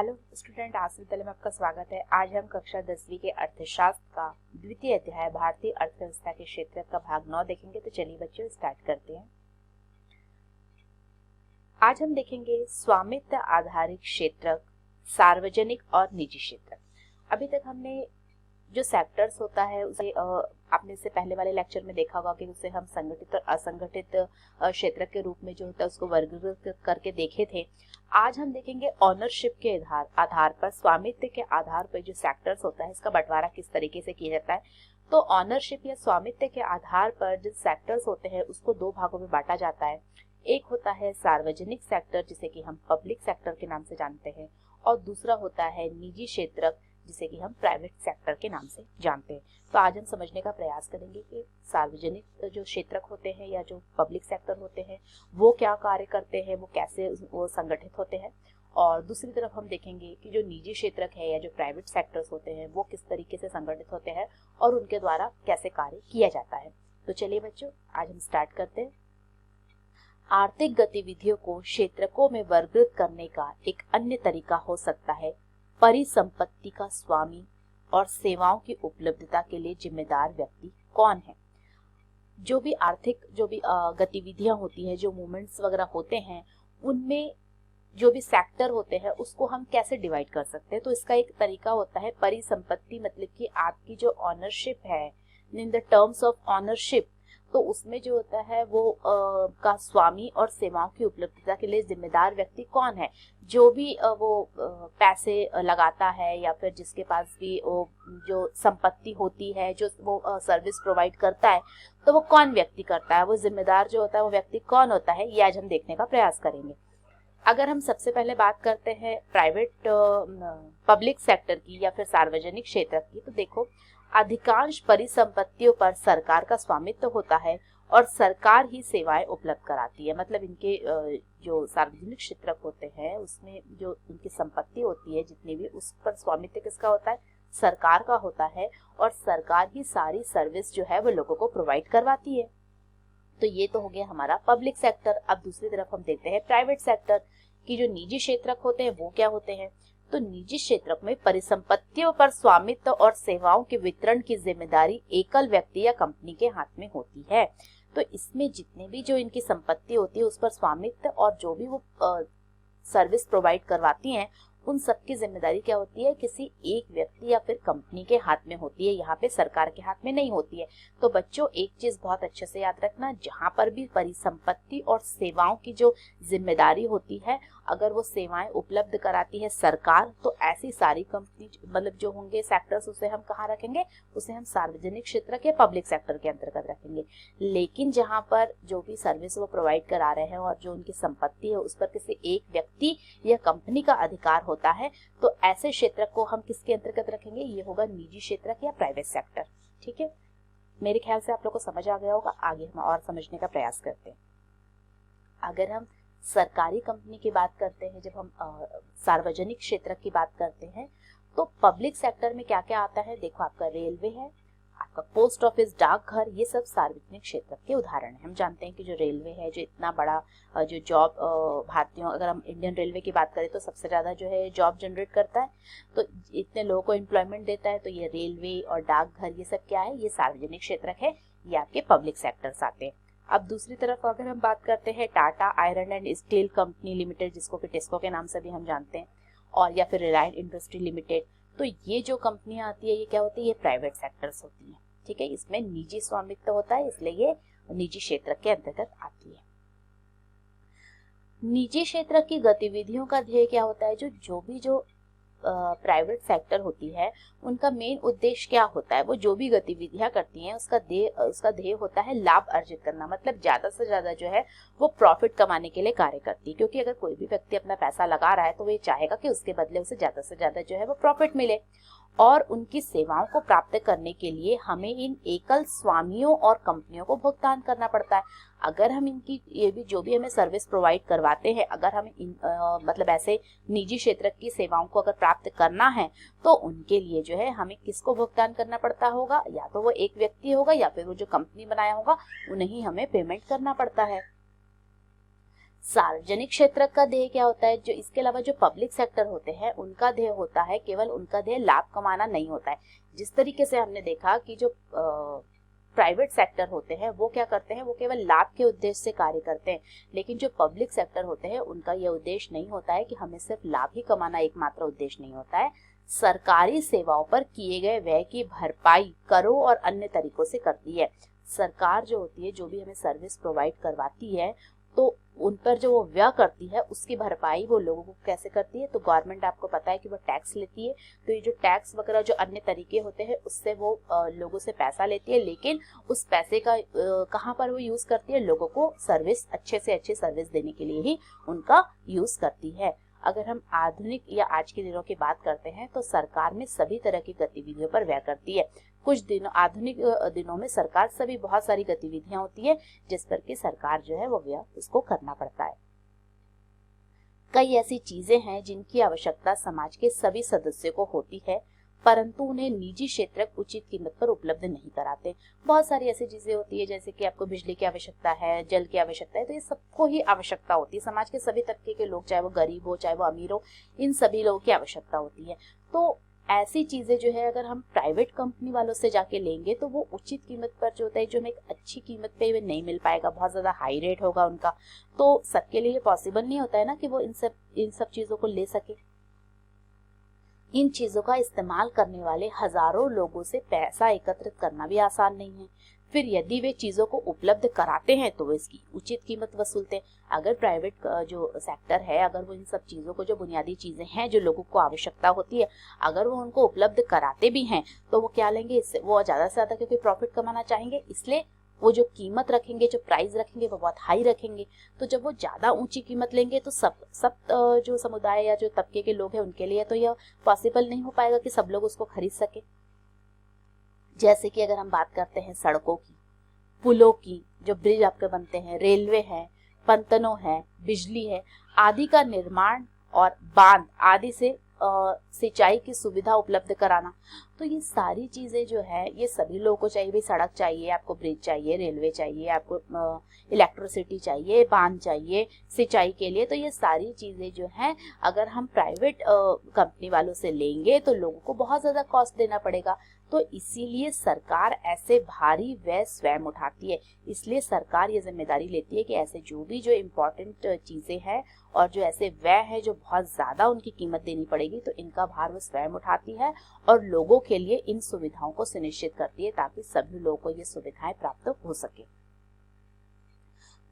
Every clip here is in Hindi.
हेलो स्टूडेंट, आज विद्यालय में आपका स्वागत है। आज हम कक्षा 10वीं के अर्थशास्त्र का द्वितीय अध्याय भारतीय अर्थव्यवस्था के क्षेत्र का भाग 9 देखेंगे। तो चलिए बच्चों स्टार्ट करते हैं। आज हम देखेंगे स्वामित्व आधारित क्षेत्रक, सार्वजनिक और निजी क्षेत्रक। अभी तक हमने जो सेक्टर्स होता है उसे आपने इससे पहले वाले लेक्चर में देखा होगा कि उसे हम संगठित और असंगठित क्षेत्र के रूप में जो होता है उसको वर्गीकृत करके देखे थे। आज हम देखेंगे ऑनरशिप के आधार पर, स्वामित्व के आधार पर जो सेक्टर्स होता है इसका बंटवारा किस तरीके से किया जाता है। तो ऑनरशिप या स्वामित्व के आधार पर जो सेक्टर्स होते हैं उसको दो भागों में बांटा जाता है। एक होता है सार्वजनिक सेक्टर, जिसे कि हम पब्लिक सेक्टर के नाम से जानते हैं, और दूसरा होता है निजी क्षेत्र, जिसे कि हम प्राइवेट सेक्टर के नाम से जानते हैं। तो आज हम समझने का प्रयास करेंगे कि सार्वजनिक जो क्षेत्रक होते हैं या जो पब्लिक सेक्टर होते हैं वो क्या कार्य करते हैं, वो कैसे वो संगठित होते हैं, और दूसरी तरफ हम देखेंगे कि जो निजी क्षेत्रक है या जो प्राइवेट सेक्टर्स होते हैं वो किस तरीके से संगठित होते हैं और उनके द्वारा कैसे कार्य किया जाता है। तो चलिए बच्चों, आज हम स्टार्ट करते हैं। आर्थिक गतिविधियों को क्षेत्रकों में वर्गीकृत करने का एक अन्य तरीका हो सकता है परिसंपत्ति का स्वामी और सेवाओं की उपलब्धता के लिए जिम्मेदार व्यक्ति कौन है। जो भी आर्थिक गतिविधियां होती है, जो मूवमेंट्स वगैरह होते हैं, उनमें जो भी सेक्टर होते हैं उसको हम कैसे डिवाइड कर सकते हैं। तो इसका एक तरीका होता है परिसंपत्ति, मतलब कि आपकी जो ऑनरशिप है, in the terms of ownership, तो उसमें जो होता है वो का स्वामी और सेवाओं की उपलब्धता के लिए जिम्मेदार व्यक्ति कौन है। जो भी वो पैसे लगाता है या फिर जिसके पास भी वो जो संपत्ति होती है, जो वो सर्विस प्रोवाइड करता है, तो वो कौन व्यक्ति करता है, वो जिम्मेदार जो होता है वो व्यक्ति कौन होता है, ये आज हम देखने का प्रयास करेंगे। अगर हम सबसे पहले बात करते हैं प्राइवेट पब्लिक सेक्टर की या फिर सार्वजनिक क्षेत्र की, तो देखो अधिकांश परिसंपत्तियों पर सरकार का स्वामित्व होता है और सरकार ही सेवाएं उपलब्ध कराती है। मतलब इनके जो सार्वजनिक क्षेत्र होते हैं उसमें जो उनकी संपत्ति होती है जितनी भी, उस पर स्वामित्व किसका होता है, सरकार का होता है, और सरकार ही सारी सर्विस जो है वो लोगों को प्रोवाइड करवाती है। तो ये तो हो गया हमारा पब्लिक सेक्टर। अब दूसरी तरफ हम देखते हैं प्राइवेट सेक्टर की जो निजी क्षेत्रक होते हैं वो क्या होते हैं। तो निजी क्षेत्र में परिसंपत्तियों पर स्वामित्व और सेवाओं के वितरण की जिम्मेदारी एकल व्यक्ति या कंपनी के हाथ में होती है। तो इसमें जितने भी जो इनकी संपत्ति होती है उस पर स्वामित्व और जो भी वो सर्विस प्रोवाइड करवाती हैं उन सबकी जिम्मेदारी क्या होती है, किसी एक व्यक्ति या फिर कंपनी के हाथ में होती है, यहाँ पे सरकार के हाथ में नहीं होती है। तो बच्चों एक चीज बहुत अच्छे से याद रखना, जहाँ पर भी परिसंपत्ति और सेवाओं की जो जिम्मेदारी होती है, अगर वो सेवाएं उपलब्ध कराती है सरकार, तो ऐसी सारी कंपनी मतलब जो होंगे सेक्टर्स, उसे हम कहाँ रखेंगे, उसे हम सार्वजनिक क्षेत्र के पब्लिक सेक्टर के अंतर्गत रखेंगे। लेकिन जहाँ पर जो भी सर्विस वो प्रोवाइड करा रहे हैं और जो उनकी संपत्ति है उस पर किसी एक व्यक्ति या कंपनी का अधिकार होता है, तो ऐसे क्षेत्र को हम किसके अंतर्गत रखेंगे, ये होगा निजी क्षेत्र या प्राइवेट सेक्टर। ठीक है, मेरे ख्याल से आप लोग को समझ आ गया होगा। आगे हम और समझने का प्रयास करते हैं। अगर हम सरकारी कंपनी की बात करते हैं, जब हम सार्वजनिक क्षेत्र की बात करते हैं, तो पब्लिक सेक्टर में क्या क्या आता है। देखो आपका रेलवे है, आपका पोस्ट ऑफिस, डाकघर, ये सब सार्वजनिक क्षेत्र के उदाहरण हैं। हम जानते हैं कि जो रेलवे है, जो इतना बड़ा जो जॉब भारतीयों, अगर हम इंडियन रेलवे की बात करें तो सबसे ज्यादा जो है जॉब जनरेट करता है, तो इतने लोगों को एम्प्लॉयमेंट देता है। तो ये रेलवे और डाकघर ये सब क्या है, ये सार्वजनिक क्षेत्र है, ये आपके पब्लिक सेक्टर्स आते हैं। अब दूसरी तरफ अगर हम बात करते हैं Tata iron and steel company limited, जिसको कि टिस्को के नाम से भी हम जानते हैं, और या फिर रिलायंस इंडस्ट्री लिमिटेड, तो ये जो कंपनियां आती है ये क्या होती है, ये प्राइवेट सेक्टर्स होती हैं। ठीक है, इसमें निजी स्वामित्व होता है, इसलिए ये निजी क्षेत्र के अंतर्गत आती है। निजी क्षेत्र की गतिविधियों का ध्येय क्या होता है, जो भी प्राइवेट सेक्टर होती है उनका मेन उद्देश्य क्या होता है, वो जो भी गतिविधियां करती हैं उसका ध्येय होता है लाभ अर्जित करना। मतलब ज्यादा से ज्यादा जो है वो प्रॉफिट कमाने के लिए कार्य करती है, क्योंकि अगर कोई भी व्यक्ति अपना पैसा लगा रहा है तो वो ये चाहेगा कि उसके बदले उसे ज्यादा से ज्यादा जो है वो प्रॉफिट मिले। और उनकी सेवाओं को प्राप्त करने के लिए हमें इन एकल स्वामियों और कंपनियों को भुगतान करना पड़ता है। अगर हम इनकी ये भी जो भी हमें सर्विस प्रोवाइड करवाते हैं, अगर हमें मतलब ऐसे निजी क्षेत्र की सेवाओं को अगर प्राप्त करना है तो उनके लिए जो है हमें किसको भुगतान करना पड़ता होगा, या तो वो एक व्यक्ति होगा या फिर वो जो कंपनी बनाया होगा उन्हें ही हमें पेमेंट करना पड़ता है। सार्वजनिक क्षेत्र का ध्येय क्या होता है, जो इसके अलावा जो पब्लिक सेक्टर होते हैं उनका ध्येय होता है, केवल उनका ध्येय लाभ कमाना नहीं होता है। जिस तरीके से हमने देखा कि जो प्राइवेट सेक्टर होते हैं वो क्या करते हैं, वो केवल लाभ के उद्देश्य से कार्य करते हैं, लेकिन जो पब्लिक सेक्टर होते हैं उनका यह उद्देश्य नहीं होता है कि हमें सिर्फ लाभ ही कमाना एकमात्र उद्देश्य नहीं होता है। सरकारी सेवाओं पर किए गए व्यय की भरपाई करों और अन्य तरीकों से करती है। सरकार जो होती है, जो भी हमें सर्विस प्रोवाइड करवाती है, तो उन पर जो वो व्यय करती है उसकी भरपाई वो लोगों को कैसे करती है, तो गवर्नमेंट आपको पता है कि वो टैक्स लेती है। तो ये जो टैक्स वगैरह जो अन्य तरीके होते हैं उससे वो लोगों से पैसा लेती है, लेकिन उस पैसे का कहाँ पर वो यूज करती है, लोगों को सर्विस, अच्छे से अच्छी सर्विस देने के लिए ही उनका यूज करती है। अगर हम आधुनिक या आज के दिनों की बात करते हैं तो सरकार में सभी तरह की गतिविधियों पर व्यय करती है। कुछ दिनों आधुनिक दिनों में सरकार सभी बहुत सारी गतिविधियां होती है जिस पर कि सरकार जो है वो व्यय उसको करना पड़ता है। कई ऐसी चीजें हैं जिनकी आवश्यकता समाज के सभी सदस्यों को होती है, परंतु उन्हें निजी क्षेत्र उचित कीमत पर उपलब्ध नहीं कराते। बहुत सारी ऐसी चीजें होती है, जैसे कि आपको बिजली की आवश्यकता है, जल की आवश्यकता है, तो ये सबको ही आवश्यकता होती है। समाज के सभी तबके के लोग, चाहे वो गरीब हो चाहे वो अमीर हो, इन सभी लोगों की आवश्यकता होती है। तो ऐसी चीजें जो है अगर हम प्राइवेट कंपनी वालों से जाके लेंगे तो वो उचित कीमत पर जो होता है, जो हमें एक अच्छी कीमत पे नहीं मिल पाएगा, बहुत ज्यादा हाई रेट होगा उनका, तो सबके लिए पॉसिबल नहीं होता है ना कि वो इन सब चीजों को ले सके। इन चीजों का इस्तेमाल करने वाले हजारों लोगों से पैसा एकत्रित करना भी आसान नहीं है। फिर यदि वे चीजों को उपलब्ध कराते हैं तो वे इसकी उचित कीमत वसूलते हैं। अगर प्राइवेट जो सेक्टर है, अगर वो इन सब चीजों को, जो बुनियादी चीजें हैं जो लोगों को आवश्यकता होती है, अगर वो उनको उपलब्ध कराते भी हैं तो वो क्या लेंगे, इससे वो ज्यादा से ज्यादा क्योंकि प्रॉफिट कमाना चाहेंगे, इसलिए वो जो कीमत रखेंगे, जो प्राइस रखेंगे वो बहुत हाई रखेंगे। तो जब वो ज्यादा ऊंची कीमत लेंगे तो सब जो समुदाय या जो तबके के लोग हैं उनके लिए तो यह पॉसिबल नहीं हो पाएगा कि सब लोग उसको खरीद सके। जैसे कि अगर हम बात करते हैं सड़कों की, पुलों की, जो ब्रिज आपके बनते हैं, रेलवे है, पंतनों है, बिजली है आदि का निर्माण और बांध आदि से सिंचाई की सुविधा उपलब्ध कराना, तो ये सारी चीजें जो है ये सभी लोगों को चाहिए। भाई सड़क चाहिए, आपको ब्रिज चाहिए, रेलवे चाहिए, आपको इलेक्ट्रिसिटी चाहिए, बांध चाहिए सिंचाई के लिए, तो ये सारी चीजें जो हैं अगर हम प्राइवेट कंपनी वालों से लेंगे तो लोगों को बहुत ज्यादा कॉस्ट देना पड़ेगा। तो इसीलिए सरकार ऐसे भारी व्यय स्वयं उठाती है। इसलिए सरकार ये जिम्मेदारी लेती है कि ऐसे जो भी जो इम्पोर्टेंट चीजें हैं और जो ऐसे व्यय है जो बहुत ज्यादा उनकी कीमत देनी पड़ेगी, तो इनका भार वो स्वयं उठाती है और लोगों के लिए इन सुविधाओं को सुनिश्चित करती है ताकि सभी लोगों को ये सुविधाएं प्राप्त हो सके।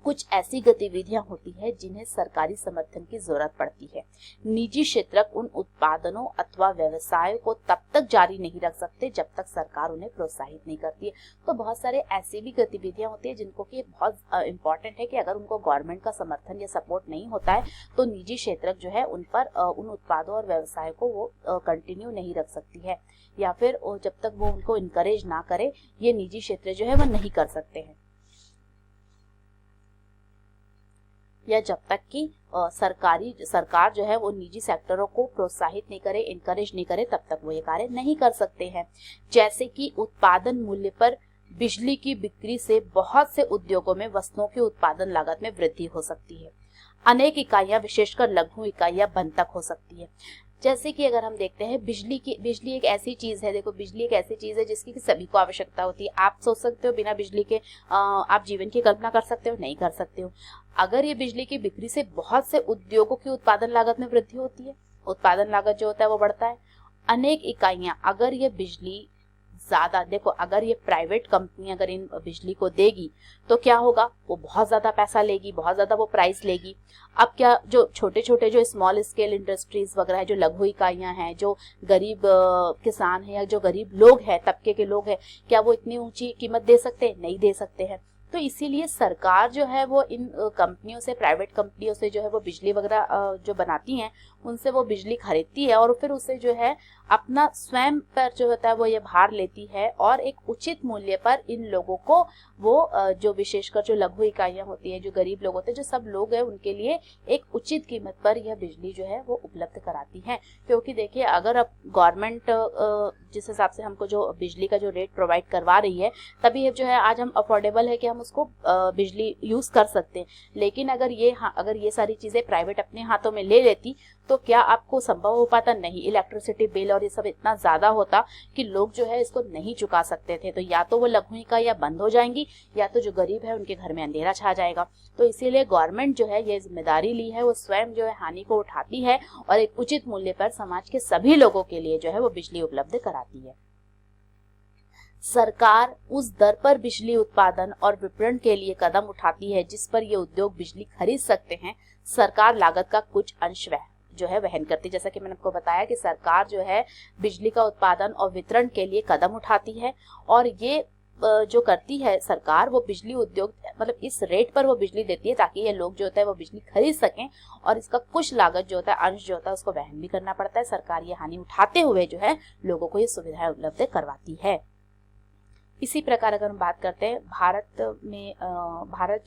कुछ ऐसी गतिविधियां होती है जिन्हें सरकारी समर्थन की जरूरत पड़ती है। निजी क्षेत्र उन उत्पादनों अथवा व्यवसायों को तब तक जारी नहीं रख सकते जब तक सरकार उन्हें प्रोत्साहित नहीं करती है। तो बहुत सारे ऐसी भी गतिविधियां होती है जिनको कि बहुत इंपॉर्टेंट है कि अगर उनको गवर्नमेंट का समर्थन या सपोर्ट नहीं होता है तो निजी क्षेत्र जो है उन पर उन उत्पादों और व्यवसायों को वो कंटिन्यू नहीं रख सकती है, या फिर जब तक वो उनको इनकरेज ना करे ये निजी क्षेत्र जो है वो नहीं कर सकते हैं, या जब तक कि सरकार जो है वो निजी सेक्टरों को प्रोत्साहित नहीं करे, इनकरेज नहीं करे, तब तक वो ये कार्य नहीं कर सकते हैं। जैसे कि उत्पादन मूल्य पर बिजली की बिक्री से बहुत से उद्योगों में वस्तुओं की उत्पादन लागत में वृद्धि हो सकती है। अनेक इकाइयां, विशेषकर लघु इकाइयां बंद तक हो सकती है। जैसे कि अगर हम देखते हैं बिजली एक ऐसी चीज है, देखो बिजली एक ऐसी चीज है जिसकी सभी को आवश्यकता होती है। आप सोच सकते हो बिना बिजली के आप जीवन की कल्पना कर सकते हो? नहीं कर सकते हो। अगर ये बिजली की बिक्री से बहुत से उद्योगों की उत्पादन लागत में वृद्धि होती है, उत्पादन लागत जो होता है वो बढ़ता है। अनेक इकाइयां, अगर ये बिजली ज्यादा, देखो अगर ये प्राइवेट कंपनी अगर इन बिजली को देगी तो क्या होगा, वो बहुत ज्यादा पैसा लेगी, बहुत ज्यादा वो प्राइस लेगी। अब क्या जो छोटे छोटे जो स्मॉल स्केल इंडस्ट्रीज वगैरह है, जो लघु इकाइयां हैं, जो गरीब किसान है या जो गरीब लोग हैं, तबके के लोग हैं, क्या वो इतनी ऊंची कीमत दे सकते हैं? नहीं दे सकते हैं। तो इसीलिए सरकार जो है वो इन कंपनियों से, प्राइवेट कंपनियों से जो है वो बिजली वगैरह जो बनाती हैं उनसे वो बिजली खरीदती है और फिर उसे जो है अपना स्वयं पर जो होता है वो ये भार लेती है और एक उचित मूल्य पर इन लोगों को वो जो विशेषकर जो लघु इकाइयां होती है, जो गरीब लोग होते हैं, जो सब लोग हैं, उनके लिए एक उचित कीमत पर यह बिजली जो है वो उपलब्ध कराती है। क्योंकि देखिए अगर अब गवर्नमेंट जिस हिसाब से हमको जो बिजली का जो रेट प्रोवाइड करवा रही है, तभी जो है आज हम अफोर्डेबल है कि हम हम उसको बिजली यूज कर सकते हैं। लेकिन अगर ये सारी चीजें प्राइवेट अपने हाथों में ले लेती तो क्या आपको संभव हो पाता? नहीं। इलेक्ट्रिसिटी बिल और ये सब इतना ज्यादा होता कि लोग जो है इसको नहीं चुका सकते थे। तो या तो वो लघु इकाइयां बंद हो जाएंगी या तो जो गरीब है उनके घर में अंधेरा छा जाएगा। तो इसीलिए गवर्नमेंट जो है ये जिम्मेदारी ली है, वो स्वयं जो है हानि को उठाती है और एक उचित मूल्य पर समाज के सभी लोगों के लिए जो है वो बिजली उपलब्ध कराती है। सरकार उस दर पर बिजली उत्पादन और वितरण के लिए कदम उठाती है जिस पर ये उद्योग बिजली खरीद सकते हैं। सरकार लागत का कुछ अंश वहन करती है। जैसा कि मैंने आपको बताया कि सरकार जो है बिजली का उत्पादन और वितरण के लिए कदम उठाती है और ये जो करती है सरकार, वो बिजली उद्योग मतलब इस रेट पर वो बिजली देती है ताकि ये लोग जो होता है वो बिजली खरीद सकें और इसका कुछ लागत जो होता है, अंश जो होता है, उसको वहन भी करना पड़ता है। सरकार ये हानि उठाते हुए जो है लोगों को ये सुविधाएं उपलब्ध करवाती है। इसी प्रकार अगर हम बात करते हैं भारत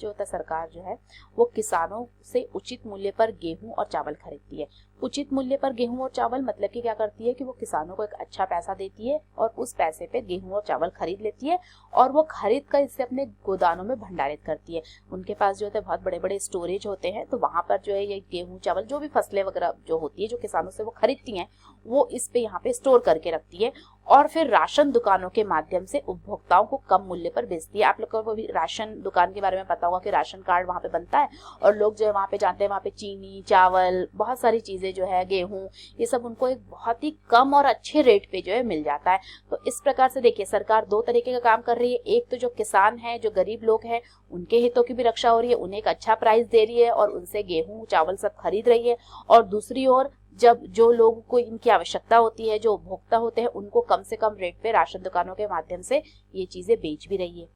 जो होता है, सरकार जो है वो किसानों से उचित मूल्य पर गेहूं और चावल खरीदती है। उचित मूल्य पर गेहूं और चावल मतलब कि क्या करती है कि वो किसानों को एक अच्छा पैसा देती है और उस पैसे पे गेहूं और चावल खरीद लेती है और वो खरीद कर इसे अपने गोदामों में भंडारित करती है। उनके पास जो होते हैं बहुत बड़े बड़े स्टोरेज होते हैं, तो वहां पर जो है ये गेहूं चावल जो भी फसलें वगैरह जो होती है जो किसानों से वो खरीदती हैं, वो इस पे यहाँ पे स्टोर करके रखती है और फिर राशन दुकानों के माध्यम से उपभोक्ताओं को कम मूल्य पर बेचती है। आप लोगों को भी राशन दुकान के बारे में पता होगा कि राशन कार्ड वहाँ पे बनता है और लोग जो है वहाँ पे जाते हैं, वहाँ पे चीनी, चावल, बहुत सारी चीजें जो है, गेहूं, ये सब उनको एक बहुत ही कम और अच्छे रेट पे जो है मिल जाता है। तो इस प्रकार से देखिए सरकार दो तरीके का काम कर रही है। एक तो जो किसान है, जो गरीब लोग हैं, उनके हितों की भी रक्षा हो रही है, उन्हें एक अच्छा प्राइस दे रही है और उनसे गेहूं चावल सब खरीद रही है। और दूसरी ओर जब जो लोगों को इनकी आवश्यकता होती है, जो उपभोक्ता होते हैं, उनको कम से कम रेट पे राशन दुकानों के माध्यम से ये चीजें बेच भी रही है।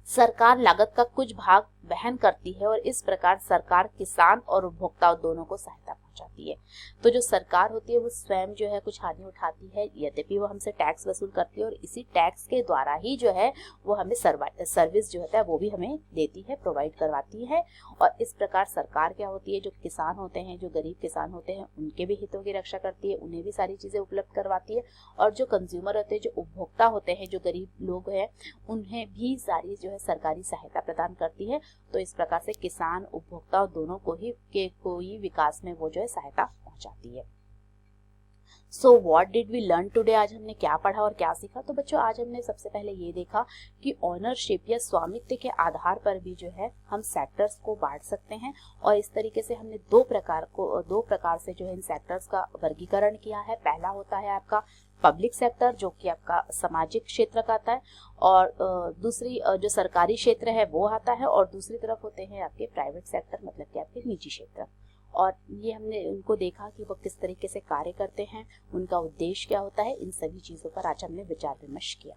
सरकार लागत का कुछ भाग वहन करती है और इस प्रकार सरकार किसान और उपभोक्ता दोनों को सहायता पहुंचाती है। तो जो सरकार होती है वो स्वयं जो है कुछ हानि उठाती है, यद्यपि वो हमसे टैक्स वसूल करती है और इसी टैक्स के द्वारा ही जो है वो हमें सर्विस जो होता है वो भी हमें देती है, प्रोवाइड करवाती है। और इस प्रकार सरकार क्या होती है, जो किसान होते हैं, जो गरीब किसान होते हैं, उनके भी हितों की रक्षा करती है, उन्हें भी सारी चीजें उपलब्ध करवाती है। और जो कंज्यूमर होते हैं, जो उपभोक्ता होते हैं, जो गरीब लोग हैं, उन्हें भी सारी जो है सरकारी सहायता प्रदान करती है। तो इस प्रकार से किसान उपभोक्ता दोनों को ही विकास में वो जो है सहायता पहुंचाती है। So what did we learn today? आज हमने क्या पढ़ा और क्या सीखा? तो बच्चों आज हमने सबसे पहले ये देखा कि ओनरशिप या स्वामित्व के आधार पर भी जो है हम सेक्टर्स को बांट सकते हैं और इस तरीके से हमने दो प्रकार से जो है इन सेक्टर्स का वर्गीकरण किया है। पहला होता है आपका पब्लिक सेक्टर, जो कि आपका सामाजिक क्षेत्र का आता है, और दूसरी जो सरकारी क्षेत्र है वो आता है, और दूसरी तरफ होते हैं आपके प्राइवेट सेक्टर, मतलब कि आपके निजी क्षेत्र। और ये हमने उनको देखा कि वो किस तरीके से कार्य करते हैं, उनका उद्देश्य क्या होता है, इन सभी चीजों पर आज हमने विचार विमर्श किया।